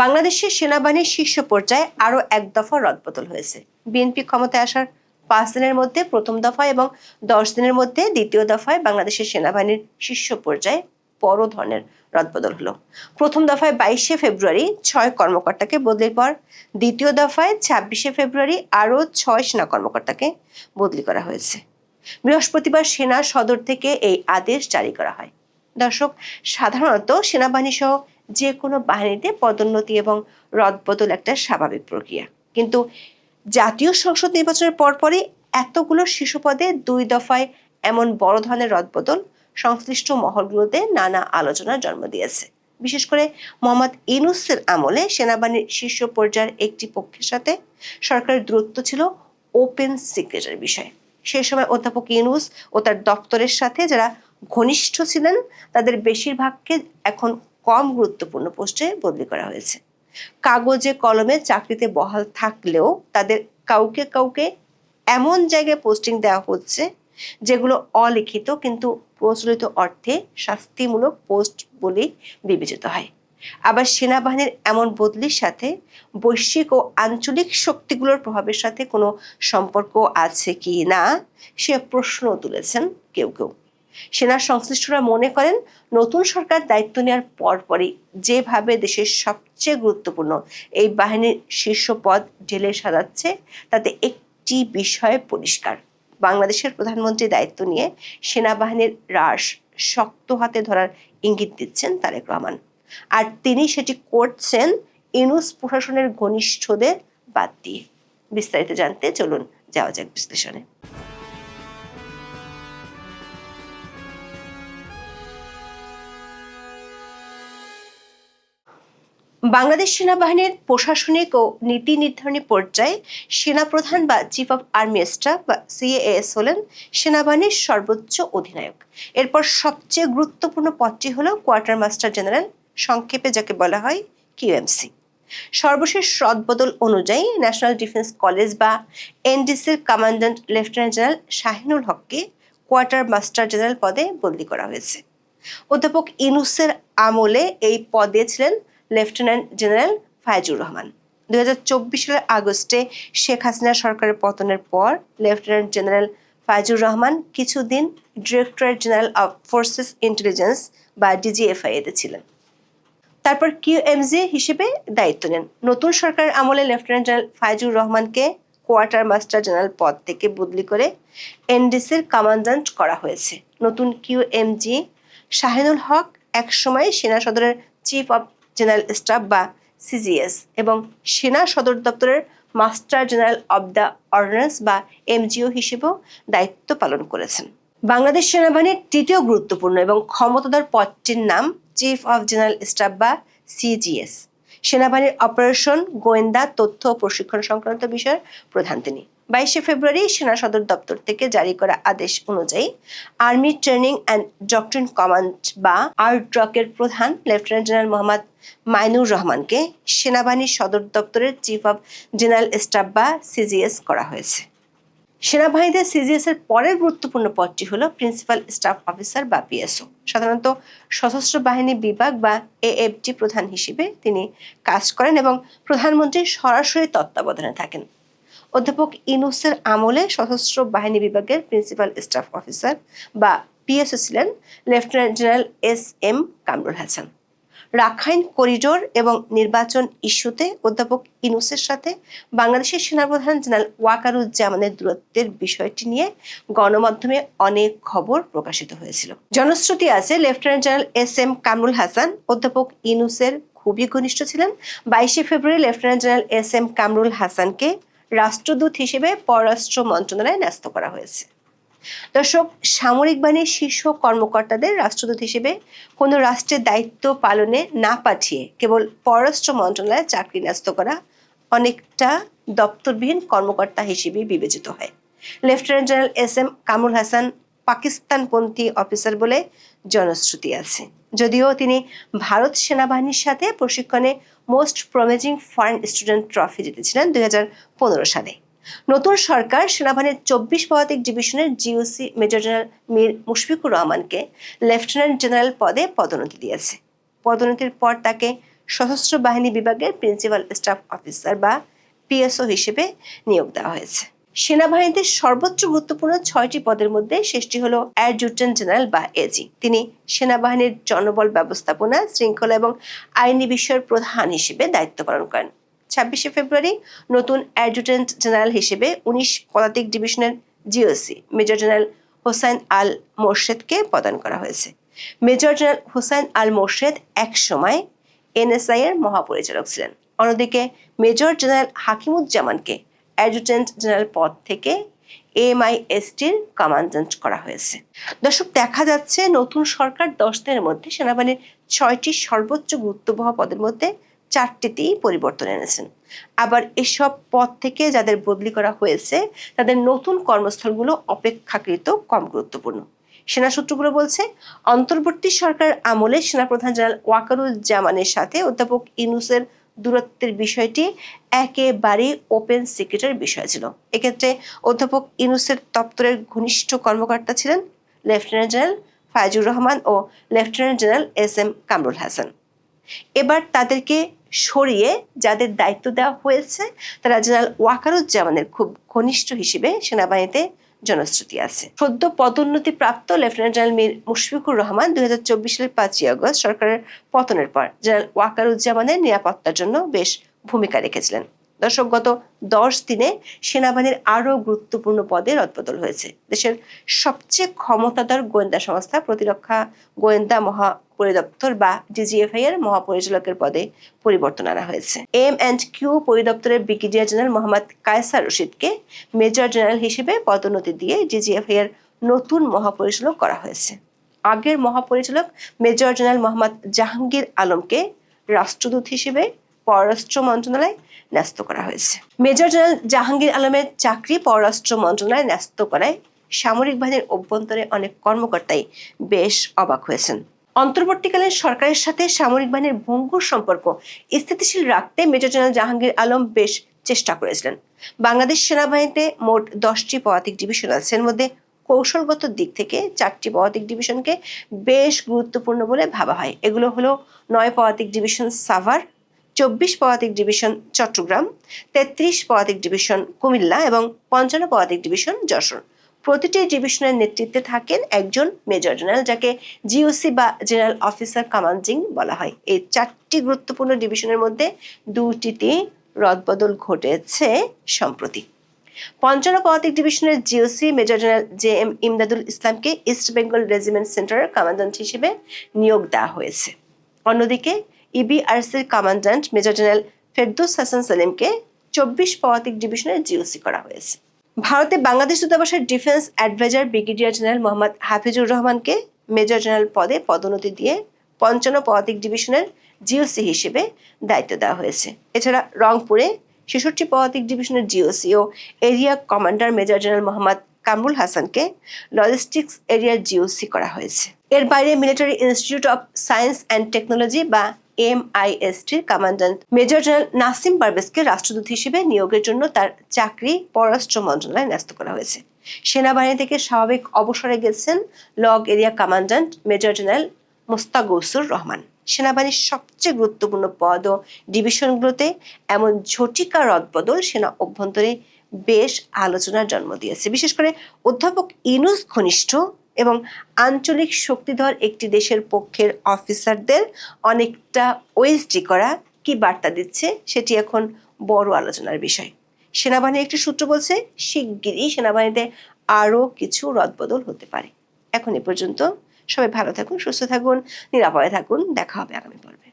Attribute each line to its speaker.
Speaker 1: বাংলাদেশের সেনাবাহিনীর শীর্ষ পর্যায়ে আরও এক দফা রদবদল হয়েছে। বিএনপি ক্ষমতায় আসার 5 দিনের মধ্যে প্রথম দফা এবং 10 দিনের মধ্যে দ্বিতীয় দফায় বাংলাদেশের সেনাবাহিনীর শীর্ষ পর্যায়ে বড় ধরনের রদবদল হলো। প্রথম দফায় 22শে ফেব্রুয়ারি 6 কর্মকর্তাকে বদলির পর দ্বিতীয় দফায় 26শে ফেব্রুয়ারি আরও 6 সেনা কর্মকর্তাকে বদলি করা হয়েছে। বৃহস্পতিবার সেনা সদর থেকে এই আদেশ জারি করা হয়। দর্শক, সাধারণত সেনাবাহিনী সহ যে কোনো বাহিনীতে পদোন্নতি এবং রদবদল একটা স্বাভাবিক প্রক্রিয়া, কিন্তু জাতীয় সংসদ নির্বাচনের পরপরই এতগুলো শীর্ষ পদে 2 দফায় এমন বড় ধরনের রদবদল সংশ্লিষ্ট মহলগুলোতে নানা আলোচনার জন্ম দিয়েছে। বিশেষ করে মোহাম্মদ ইউনূসের আমলে সেনাবাহিনীর শীর্ষ পর্যায়ের একটি পক্ষের সাথে সরকারের দূরত্ব ছিল ওপেন সিক্রেটের বিষয়। সেই সময় অধ্যাপক ইউনূস ও তার দপ্তরের সাথে যারা ঘনিষ্ঠ ছিলেন তাদের বেশিরভাগকে এখন কম গুরুত্বপূর্ণ পোস্টে বদলি করা হয়েছে। কাগজে কলমে চাকরিতে বহাল থাকলেও তাদের কাউকে কাউকে এমন জায়গায় পোস্টিং দেওয়া হচ্ছে যেগুলো অলিখিত কিন্তু প্রচলিত অর্থে শাস্তিমূলক পোস্ট বলে বিবেচিত হয়। আবার সেনাবাহিনীর এমন বদলির সাথে বৈশ্বিক ও আঞ্চলিক শক্তিগুলোর প্রভাবের সাথে কোনো সম্পর্ক আছে কি না সে প্রশ্ন তুলেছেন কেউ কেউ। সেনা সংশ্লিষ্টরা মনে করেন, নতুন সরকার দায়িত্ব নেওয়ার পরপরই যেভাবে দেশের সবচেয়ে গুরুত্বপূর্ণ এই বাহিনীর শীর্ষ পদ ঢেলে সাজাচ্ছে তাতে একটি বিষয় পরিষ্কার: বাংলাদেশের প্রধানমন্ত্রী দায়িত্ব নিয়ে সেনাবাহিনীর হ্রাস শক্ত হাতে ধরার ইঙ্গিত দিচ্ছেন তারেক রহমান, আর তিনি সেটি করছেন ইউনূস প্রশাসনের ঘনিষ্ঠদের বাদ দিয়ে। বিস্তারিত জানতে চলুন যাওয়া যাক বিশ্লেষণে। বাংলাদেশ সেনাবাহিনীর প্রশাসনিক ও নীতি নির্ধারণী পর্যায়ে সেনাপ্রধান বা চিফ অব আর্মি স্টাফ বা CAS হলেন সেনাবাহিনীর সর্বোচ্চ অধিনায়ক। এরপর সবচেয়ে গুরুত্বপূর্ণ পদটি হলো কোয়ার্টার মাস্টার জেনারেল, সংক্ষেপে যাকে বলা হয় QMC। সর্বশেষ রদবদল অনুযায়ী ন্যাশনাল ডিফেন্স কলেজ বা NDCর কমান্ড্যান্ট লেফটেন্যান্ট জেনারেল শাহিনুল হককে কোয়ার্টার মাস্টার জেনারেল পদে বদলি করা হয়েছে। অধ্যাপক ইউনূসের আমলে এই পদে ছিলেন লেফটেন্যান্ট জেনারেল ফাইজুর রহমান। 2024 সালের আগস্টে শেখ হাসিনা সরকারের পতনের পর লেফটেন্যান্ট জেনারেল ফাইজুর রহমান কিছুদিন directorate general of forces intelligence বা DGFI-তে ছিলেন। তারপর QMG হিসেবে দায়িত্ব নেন। নতুন সরকারের আমলে লেফটেন্যান্ট জেনারেল ফাইজুর রহমানকে কোয়ার্টার মাস্টার জেনারেল পদ থেকে বদলি করে NDCর কমান্ড্যান্ট করা হয়েছে। নতুন QMG শাহিনুল হক একসময় সেনা সদরের চিফ অব জেনারেল স্টাফ বা CGS এবং সেনা সদর দপ্তরের master general of the ordinance বা MGO হিসেবেও দায়িত্ব পালন করেছেন। বাংলাদেশ সেনাবাহিনীর তৃতীয় গুরুত্বপূর্ণ এবং ক্ষমতাধর পদটির নাম চিফ অব জেনারেল স্টাফ বা CGS। সেনাবাহিনীর অপারেশন, গোয়েন্দা, তথ্য ও প্রশিক্ষণ সংক্রান্ত বিষয়ের প্রধান তিনি। 22শে ফেব্রুয়ারি সেনা সদর দপ্তর থেকে জারি করা আদেশ অনুযায়ী army training and doctrine command বা ARDROC-এর প্রধান লেফটেন্যান্ট জেনারেল মোহাম্মদ মাইনুর রহমানকে সেনাবাহিনীর সদর দপ্তরের চিফ অব জেনারেল স্টাফ বা CGS করা হয়েছে। সেনাবাহিনীতে CGS-এর পরের গুরুত্বপূর্ণ পদটি হলো প্রিন্সিপাল স্টাফ অফিসার বা PSO। সাধারণত সশস্ত্র বাহিনী বিভাগ বা AFD প্রধান হিসেবে তিনি কাজ করেন এবং প্রধানমন্ত্রীর সরাসরি তত্ত্বাবধানে থাকেন। অধ্যাপক ইউনূসের আমলে সশস্ত্র বাহিনী বিভাগের প্রিন্সিপাল স্টাফ অফিসার বা PSO ছিলেন lieutenant general SM Kamrul Hasan. Rakhine corridor এবং নির্বাচন ইস্যুতে অধ্যাপক ইউনূসের সাথে বাংলাদেশের সেনাপ্রধান জেনারেল ওয়াকারুজ্জামানের দূরত্বের বিষয়টি নিয়ে গণমাধ্যমে অনেক খবর প্রকাশিত হয়েছিল। জনশ্রুতি আছে lieutenant general SM Kamrul Hasan অধ্যাপক ইউনূসের খুবই ঘনিষ্ঠ ছিলেন। 22শে ফেব্রুয়ারি লেফটেন্যান্ট জেনারেল SM কামরুল হাসানকে রাষ্ট্রদূত হিসেবে পররাষ্ট্র মন্ত্রণালয়ে ন্যস্ত করা হয়েছে। দর্শক, সামরিক বাহিনীর শীর্ষ কর্মকর্তাদের রাষ্ট্রদূত হিসেবে কোনো রাষ্ট্রের দায়িত্ব পালনে না পাঠিয়ে কেবল পররাষ্ট্র মন্ত্রণালয়ে চাকরি ন্যস্ত করা অনেকটা দপ্তরবিহীন কর্মকর্তা হিসেবে বিবেচিত হয়। Lieutenant general SM Kamrul Hasan পাকিস্তানপন্থী অফিসার বলে জনশ্রুতি আছে, যদিও তিনি ভারত সেনাবাহিনীর সাথে প্রশিক্ষণে most promising foreign student trophy জিতেছিলেন 2015 সালে। নতুন সরকার সেনাবাহিনীর 24 পদাতিক ডিভিশনের GOC major general Mir Mushfiqur রহমানকে লেফটেন্যান্ট জেনারেল পদে পদোন্নতি দিয়েছে। পদোন্নতির পর তাকে সশস্ত্র বাহিনী বিভাগের প্রিন্সিপাল স্টাফ অফিসার বা পিএসও হিসেবে নিয়োগ দেওয়া হয়েছে। সেনাবাহিনীতে সর্বোচ্চ গুরুত্বপূর্ণ 6টি পদের মধ্যে শেষটি হলো অ্যাডজুটেন্ট জেনারেল বা এজি। তিনি সেনাবাহিনীর জনবল ব্যবস্থাপনা, শৃঙ্খলা এবং আইনি বিষয়ের প্রধান হিসেবে দায়িত্ব পালন করেন। 26শে ফেব্রুয়ারি নতুন অ্যাডজুটেন্ট জেনারেল হিসেবে 19 পদাতিক ডিভিশনের জিওসি মেজর জেনারেল হোসাইন আল মোর্শেদকে প্রদান করা হয়েছে। মেজর জেনারেল হোসাইন আল মোর্শেদ একসময় এনএসআই এর মহাপরিচালক ছিলেন। অন্যদিকে মেজর জেনারেল হাকিমুজ্জামানকে অ্যাডজুটেন্ট জেনারেল পদ থেকে এমআইএসটির কমান্ড্যান্ট করা হয়েছে। দর্শক, দেখা যাচ্ছে নতুন সরকার 10 দিনের মধ্যে সেনাবাহিনীর 6টি সর্বোচ্চ গুরুত্ববহ পদের মধ্যে 4টিতেই পরিবর্তন এনেছেন। আবার এসব পদ থেকে যাদের বদলি করা হয়েছে তাদের নতুন কর্মস্থলগুলো অপেক্ষাকৃত কম গুরুত্বপূর্ণ। সেনা সূত্রগুলো বলছে, অন্তর্বর্তী সরকার আমলে সেনাপ্রধান জেনারেল ওয়াকারুজ্জামানের সাথে অধ্যাপক ইউনূসের দূরত্বের বিষয়টি একেবারেই ওপেন সিক্রেটের বিষয় ছিল। এক্ষেত্রে অধ্যাপক ইউনূসের দপ্তরের ঘনিষ্ঠ কর্মকর্তা ছিলেন লেফটেন্যান্ট জেনারেল ফাইজুর রহমান ও lieutenant general S M. Kamrul Hasan. এবার তাদেরকে সরিয়ে যাদের দায়িত্ব দেওয়া হয়েছে তারা জেনারেল ওয়াকারুজ্জামানের খুব ঘনিষ্ঠ হিসেবে সেনাবাহিনীতে জনশ্রুতি আছে। সদ্য পদোন্নতি প্রাপ্ত লেফটেন্যান্ট জেনারেল মীর মুশফিকুর রহমান 2024 সালের 5ই আগস্ট সরকারের পতনের পর জেনারেল ওয়াকারুজ্জামানের নিরাপত্তার জন্য বেশ ভূমিকা রেখেছিলেন। দর্শক, গত 10 দিনে সেনাবাহিনীর আরও গুরুত্বপূর্ণ পদে রদবদল হয়েছে। দেশের সবচেয়ে ক্ষমতাধর গোয়েন্দা সংস্থা প্রতিরক্ষা গোয়েন্দা মহাপরিদপ্তর বা ডিজিএফআই এর মহাপরিচালকের পদে পরিবর্তন আনা হয়েছে। এম&কিউ পরিদপ্তরের ব্রিগেডিয়ার জেনারেল মোহাম্মদ কায়সার রশিদকে মেজর জেনারেল হিসেবে পদোন্নতি দিয়ে ডিজিএফআই এর নতুন মহাপরিচালক করা হয়েছে। আগের মহাপরিচালক মেজর জেনারেল মোহাম্মদ জাহাঙ্গীর আলমকে রাষ্ট্রদূত হিসেবে পররাষ্ট্র মন্ত্রণালয়ে ন্যস্ত করা হয়েছে। মেজর জেনারেল জাহাঙ্গীর আলমের চাকরি পররাষ্ট্র মন্ত্রণালয়ে ন্যস্ত করায় সামরিক বাহিনীর অভ্যন্তরে অনেক কর্মকর্তাই বেশ অবাক হয়েছেন। অন্তর্বর্তীকালীন সরকারের সাথে সামরিক বাহিনীর ভঙ্গুর সম্পর্ক স্থিতিশীল রাখতে মেজর জেনারেল জাহাঙ্গীর আলম বেশ চেষ্টা করেছিলেন। বাংলাদেশ সেনাবাহিনীতে মোট 10টি পদাতিক ডিভিশন আছে। এর মধ্যে কৌশলগত দিক থেকে 4টি পদাতিক ডিভিশনকে বেশ গুরুত্বপূর্ণ বলে ভাবা হয়। এগুলো হলো 9 পদাতিক ডিভিশন সাভার, 24 পদাতিক ডিভিশন চট্টগ্রাম, 33 পদাতিক ডিভিশন কুমিল্লা এবং 55 পদাতিক ডিভিশন যশোর। প্রতিটি ডিভিশনের নেতৃত্বে থাকেন একজন মেজর জেনারেল, যাকে জিওসি বা জেনারেল অফিসার কমান্ডিং বলা হয়। এই 4টি গুরুত্বপূর্ণ ডিভিশনের মধ্যে 2টিতে রদবদল ঘটেছে সম্প্রতি। 55 পদাতিক ডিভিশনের GOC major general J M. Imdadul ইসলামকে ইস্ট বেঙ্গল রেজিমেন্ট সেন্টারের কমান্ড্যান্ট হিসেবে নিয়োগ দেওয়া হয়েছে। অন্যদিকে ইবিআরসির commandant major general Ferdous Hasan সেলিমকে 24 পদাতিক ডিভিশনের জিওসি করা হয়েছে। ভারতে বাংলাদেশ দূতাবাসের defence adviser brigadier general Mohammad Hafizur রহমানকে মেজর জেনারেল পদে পদোন্নতি দিয়ে 55 পদাতিক ডিভিশনের জিওসি হিসেবে দায়িত্ব দেওয়া হয়েছে। এছাড়া রংপুরে 66 পদাতিক ডিভিশনের জিওসি ও area commander major general Mohammad Kamrul হাসানকে লজিস্টিক্স এরিয়ার জিওসি করা হয়েছে। এর বাইরে military institute of science and technology বা এমআইএসটির কমান্ড্যান্ট মেজর জেনারেল নাসিম পারভেজকে রাষ্ট্রদূত হিসেবে নিয়োগের জন্য তার চাকরি পররাষ্ট্র মন্ত্রণালয়ে ন্যস্ত করা হয়েছে। সেনাবাহিনী থেকে স্বাভাবিক অবসরে গেছেন log area commandant major general Mostagousur Rahman. সেনাবাহিনীর সবচেয়ে গুরুত্বপূর্ণ পদ ও ডিভিশনগুলোতে এমন ঝটিকা রদবদল সেনা অভ্যন্তরে বেশ আলোচনার জন্ম দিয়েছে। বিশেষ করে অধ্যাপক ইউনূস ঘনিষ্ঠ এবং আঞ্চলিক শক্তিধর একটি দেশের পক্ষের অফিসারদের অনেকটা ওএসডি করা কি বার্তা দিচ্ছে সেটি এখন বড় আলোচনার বিষয়। সেনাবাহিনীর একটি সূত্র বলছে, শিগগিরই সেনাবাহিনীতে আরও কিছু রদবদল হতে পারে। এখন এ পর্যন্ত। সবাই ভালো থাকুন, সুস্থ থাকুন, নিরাপদে থাকুন। দেখা হবে আগামী পর্বে।